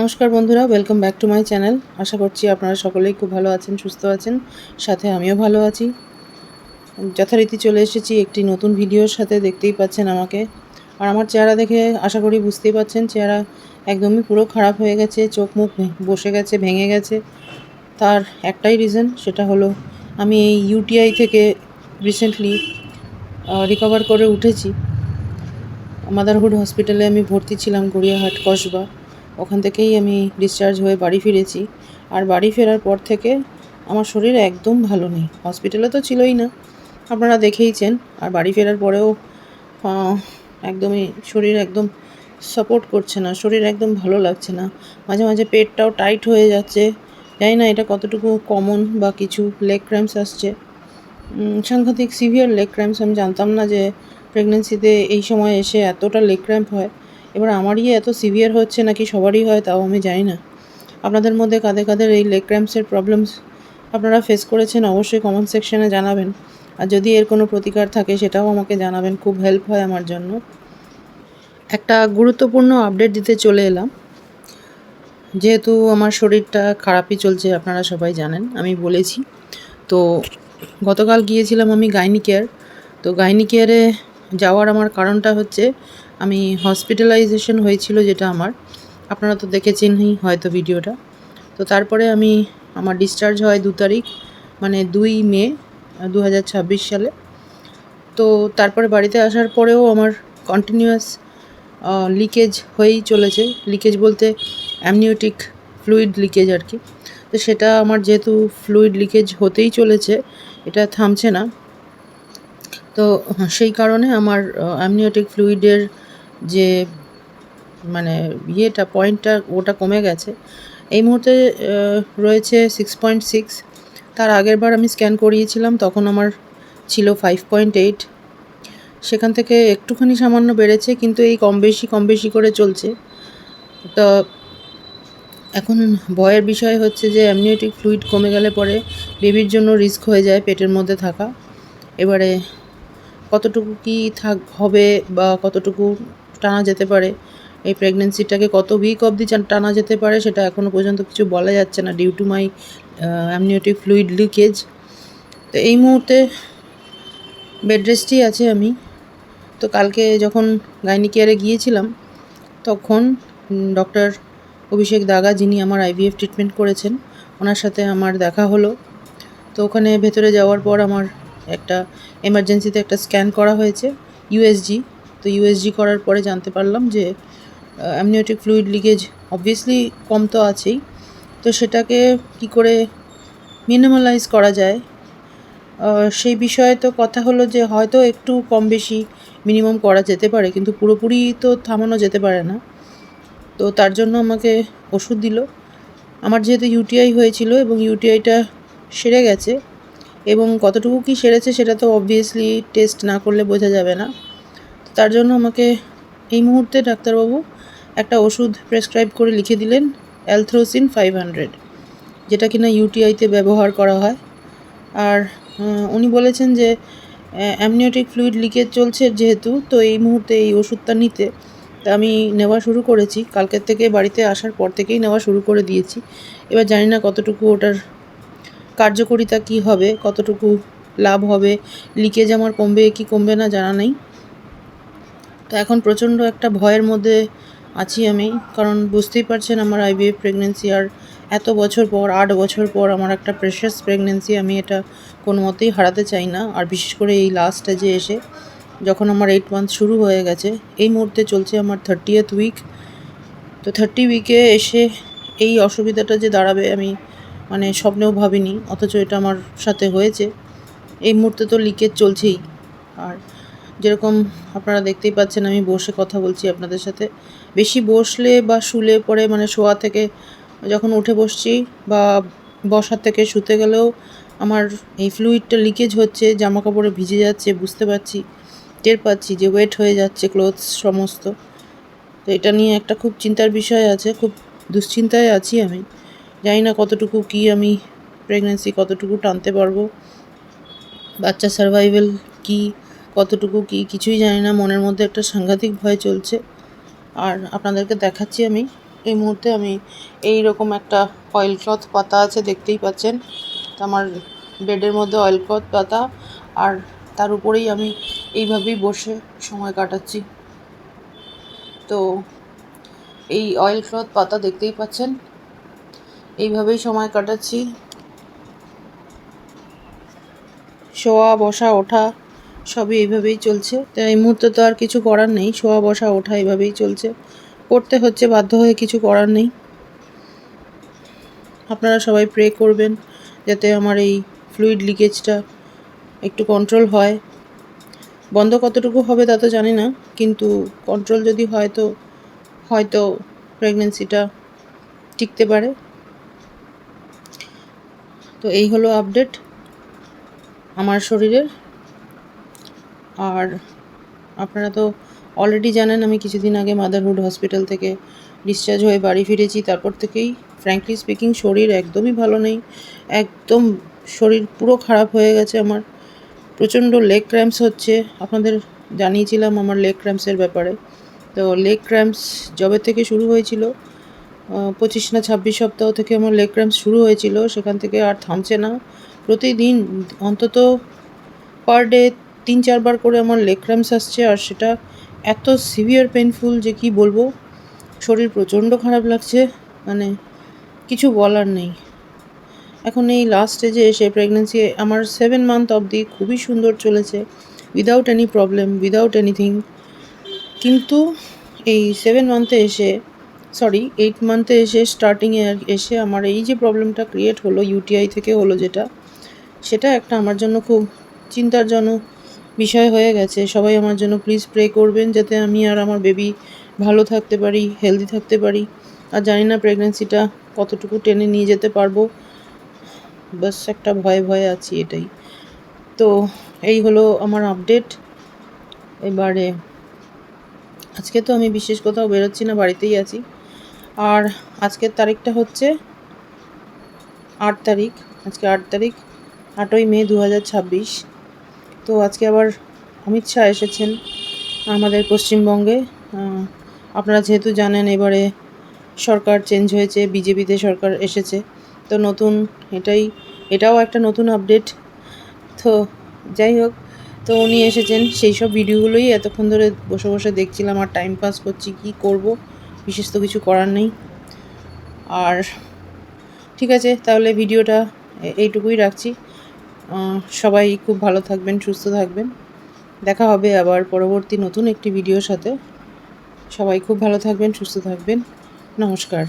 নমস্কার বন্ধুরা, welcome back to my channel. আশা করছি আপনারা সকলেই খুব ভালো আছেন, সুস্থ আছেন, সাথে আমিও ভালো আছি। যথারীতি চলে এসেছি একটি নতুন ভিডিওর সাথে। দেখতেই পাচ্ছেন আমাকে, আর আমার চেহারা দেখে আশা করি বুঝতেই পাচ্ছেন চেহারা একদমই পুরো খারাপ হয়ে গেছে, চোখ মুখ বসে গেছে, ভেঙে গেছে। তার একটাই রিজন, সেটা হলো আমি এই ইউটিআই থেকে রিসেন্টলি রিকভার করে উঠেছি। মাদারহুড হসপিটালে আমি ভর্তি ছিলাম, গড়িয়াহাট কসবা। ওখান থেকেই আমি ডিসচার্জ হয়ে বাড়ি ফিরেছি। আর বাড়ি ফেরার পর থেকে আমার শরীর একদম ভালো নেই। হসপিটালে তো ছিলই না, আপনারা দেখেইছেন। আর বাড়ি ফেরার পরেও একদমই শরীর একদম সাপোর্ট করছে না, শরীর একদম ভালো লাগছে না। মাঝে মাঝে পেটটাও টাইট হয়ে যাচ্ছে। জানি না এটা কতটুকু কমন বা কিছু। লেগ ক্র্যাম্পস আসছে, সাংঘাতিক সিভিয়ার লেগ ক্র্যাম্পস। আমি জানতাম না যে প্রেগনেন্সিতে এই সময় এসে এতটা লেগ ক্র্যাম্প হয়। এবার আমারই এত সিভিয়ার হচ্ছে নাকি সবারই হয় তাও আমি জানি না। আপনাদের মধ্যে কাদের কাদের এই লেগ ক্র্যাম্পসের প্রবলেমস আপনারা ফেস করেছেন অবশ্যই কমেন্ট সেকশনে জানাবেন। আর যদি এর কোনো প্রতিকার থাকে সেটাও আমাকে জানাবেন, খুব হেল্প হয় আমার জন্য। একটা গুরুত্বপূর্ণ আপডেট দিতে চলে এলাম। যেহেতু আমার শরীরটা খারাপই চলছে, আপনারা সবাই জানেন, আমি বলেছি। তো গতকাল গিয়েছিলাম আমি গাইনি কেয়ার। তো গাইনি কেয়ারে যাওয়ার আমার কারণটা হচ্ছে আমি হসপিটালাইজেশন হয়েছিল, যেটা আপনারা তো দেখেছেনই হয়তো ভিডিওটা। তো তারপরে আমার ডিসচার্জ হয় 2 তারিখ, মানে 2 মে 2026 সালে। তো তারপরে বাড়িতে আসার পরেও আমার কন্টিনিউয়াস লিকেজ হয়েই চলেছে। লিকেজ বলতে অ্যামনিওটিক ফ্লুইড লিকেজ আর কি। তো সেটা আমার যেহেতু ফ্লুইড লিকেজ হতেই চলেছে, এটা থামছে না। তো সেই কারণে আমার অ্যামনিওটিক ফ্লুইডের যে মানে পয়েন্টটা ওটা কমে গেছে। এই মুহূর্তে রয়েছে 6.6। তার আগের বার আমি স্ক্যান করিয়েছিলাম, তখন আমার ছিল 5.8। সেখান থেকে একটুখানি সামান্য বেড়েছে, কিন্তু এই কম বেশি করে চলছে। তো এখন ভয়ের বিষয় হচ্ছে যে অ্যামনিওটিক ফ্লুইড কমে গেলে পরে বেবির জন্য রিস্ক হয়ে যায় পেটের মধ্যে থাকা। এবারে কতটুকু কি হবে বা কতটুকু টানা যেতে পারে, এই প্রেগনেন্সিটাকে কত উইক অবধি টানা যেতে পারে, সেটা এখনও পর্যন্ত কিছু বলা যাচ্ছে না due to my amniotic fluid leakage. তো এই মুহূর্তে বেড রেস্টই আছে আমি। তো কালকে যখন গাইনি কেয়ারে গিয়েছিলাম, তখন ডক্টর অভিষেক দাগা, যিনি আমার আইভিএফ ট্রিটমেন্ট করেছেন, ওনার সাথে আমার দেখা হলো। তো ওখানে ভেতরে যাওয়ার পর আমার একটা এমার্জেন্সিতে একটা স্ক্যান করা হয়েছে, ইউএসজি। তো ইউএসজি করার পরে জানতে পারলাম যে অ্যামনিওটিক ফ্লুইড লিকেজ অবভিয়াসলি কম তো আছেই। তো সেটাকে কি করে মিনিমালাইজ করা যায়, সেই বিষয়ে তো কথা হলো যে হয়তো একটু কম বেশি মিনিমাম করা যেতে পারে, কিন্তু পুরোপুরি তো থামানো যেতে পারে না। তো তার জন্য আমাকে ওষুধ দিল। আমার যেহেতু ইউটিআই হয়েছিল এবং ইউটিআইটা সেরে গেছে, এবং কতটুকু কি সেরেছে সেটা তো অবভিয়াসলি টেস্ট না করলে বোঝা যাবে না। তার জন্য আমাকে এই মুহূর্তে ডাক্তারবাবু একটা ওষুধ প্রেসক্রাইব করে লিখে দিলেন, অ্যালথ্রোসিন 500, যেটা কিনা ইউটিআইতে ব্যবহার করা হয়। আর উনি বলেছেন যে অ্যামনিওটিক ফ্লুইড লিকেজ চলছে যেহেতু, তো এই মুহূর্তে এই ওষুধটা নিতে। তা আমি নেওয়া শুরু করেছি কালকের থেকে, বাড়িতে আসার পর থেকেই নেওয়া শুরু করে দিয়েছি। এবার জানি না কতটুকু ওটার কার্যকারিতা কি হবে, কতটুকু লাভ হবে, লিকেজ আমার কমবে কি কমবে না জানা নেই। তো এখন প্রচণ্ড একটা ভয়ের মধ্যে আছি আমি, কারণ বুঝতেই পারছেন আমার আইভিএফ প্রেগনেন্সি, আর এত বছর পর, 8 বছর পর আমার একটা প্রেশাস প্রেগনেন্সি, আমি এটা কোনো মতেই হারাতে চাই না। আর বিশেষ করে এই লাস্ট স্টেজে এসে, যখন আমার 8 মান্থ শুরু হয়ে গেছে, এই মুহূর্তে চলছে আমার 30th উইক। তো 30 উইকে এসে এই অসুবিধাটা যে দাঁড়াবে আমি স্বপ্নেও ভাবিনি, অথচ এটা আমার সাথে হয়েছে। এই মুহূর্তে তো লিকেজ চলছেই। আর যেরকম আপনারা দেখতেই পাচ্ছেন আমি বসে কথা বলছি আপনাদের সাথে, বেশি বসলে বা শুলে পরে শোয়া থেকে যখন উঠে বসছি বা বসার থেকে শুতে গেলেও আমার এই ফ্লুইডটা লিকেজ হচ্ছে, জামা কাপড়ে ভিজে যাচ্ছে, বুঝতে পারছি, টের পাচ্ছি যে ওয়েট হয়ে যাচ্ছে ক্লোথস সমস্ত। তো এটা নিয়ে একটা খুব চিন্তার বিষয় আছে, খুব দুশ্চিন্তায় আছি আমি। জানি না কতটুকু কি আমি প্রেগনেন্সি কতটুকু টানতে পারবো, বাচ্চা সার্ভাইভাল কি, কতটুকু কি কিছুই জানি না। মনের মধ্যে একটা সাংঘাতিক ভয় চলছে। আর আপনাদেরকে দেখাচ্ছি আমি এই মুহূর্তে আমি এই রকম একটা অয়েল ক্লথ পাতা আছে, দেখতেই পাচ্ছেন। আমার বেডের মধ্যে অয়েল ক্লথ পাতা, আর তার উপরেই আমি এইভাবেই বসে সময় কাটাচ্ছি। তো এই অয়েল ক্লথ পাতা দেখতেই পাচ্ছেন, এইভাবেই সময় কাটাচ্ছি। শোয়া বসা ওঠা সবই এইভাবেই চলছে। তো এই মুহূর্তে তো আর কিছু করার নেই, শোয়া বসা ওঠা এইভাবেই চলছে, করতে হচ্ছে বাধ্য হয়ে, কিছু করার নেই। আপনারা সবাই প্রে করবেন যাতে আমার এই ফ্লুইড লিকেজটা একটু কন্ট্রোল হয়। বন্ধ কতটুকু হবে তা তো জানি না, কিন্তু কন্ট্রোল যদি হয় তো হয়তো প্রেগনেন্সিটা টিকতে পারে। তো এই হলো আপডেট আমার শরীরের। আর আপনারা তো অলরেডি জানেন আমি কিছুদিন আগে মাদারহুড হসপিটাল থেকে ডিসচার্জ হয়ে বাড়ি ফিরেছি। তারপর থেকেই ফ্র্যাঙ্কলি স্পিকিং শরীর একদমই ভালো নেই, একদম শরীর পুরো খারাপ হয়ে গেছে আমার। প্রচণ্ড লেগ ক্র্যাম্পস হচ্ছে, আপনাদের জানিয়েছিলাম আমার লেগ ক্র্যাম্পসের ব্যাপারে। তো লেগ ক্র্যাম্পস যবে থেকে শুরু হয়েছিল, 25 না 26 সপ্তাহ থেকে আমার লেগ ক্র্যাম্পস শুরু হয়েছিল, সেখান থেকে আর থামছে না। প্রতিদিন অন্তত পার ডে 3-4 বার করে আমার লেগ ক্র্যাম্পস আসছে, আর সেটা এত সিভিয়ার পেনফুল যে কি বলবো। শরীর প্রচণ্ড খারাপ লাগছে, মানে কিছু বলার নেই। এখন এই লাস্ট স্টেজে এসে প্রেগনেন্সি আমার 7 মান্থ অবধি খুবই সুন্দর চলেছে, without any problem, without anything. কিন্তু এই 7 মান্থে এসে, 8 মান্থে এসে, স্টার্টিংয়ে এসে আমার এই যে প্রবলেমটা ক্রিয়েট হলো, ইউটিআই থেকে হলো যেটা, সেটা একটা আমার জন্য খুব চিন্তারজনক বিষয় হয়ে গেছে। সবাই আমার জন্য প্লিজ প্রে করবেন যাতে আমি আর আমার বেবি ভালো থাকতে পারি, হেলদি থাকতে পারি। আর জানি না প্রেগনেন্সিটা কতটুকু টেনে নিয়ে যেতে পারবো, বাস একটা ভয়ে ভয়ে আছি, এটাই। তো এই হলো আমার আপডেট। এবারে আজকে তো আমি বিশেষ কোথাও বেরোচ্ছি না, বাড়িতেই আছি। আর আজকের তারিখটা হচ্ছে 8 তারিখ, আজকে 8 তারিখ, 8ই মে 2026। তো আজকে আবার অমিত শাহ এসেছেন আমাদের পশ্চিমবঙ্গে। আপনারা যেহেতু জানেন এবারে সরকার চেঞ্জ হয়েছে, বিজেপিতে সরকার এসেছে। তো নতুন এটাও একটা নতুন আপডেট। তো যাই হোক, তো উনি এসেছেন, সেই সব ভিডিওগুলোই এতক্ষণ ধরে বসে বসে দেখছিলাম আর টাইম পাস করছি। কি করব, বিশেষ তো কিছু করার নেই। আর ঠিক আছে, তাহলে ভিডিওটা এইটুকুই রাখছি। সবাই খুব ভালো থাকবেন, সুস্থ থাকবেন। দেখা হবে আবার পরবর্তী নতুন একটি ভিডিওর সাথে। সবাই খুব ভালো থাকবেন, সুস্থ থাকবেন। নমস্কার।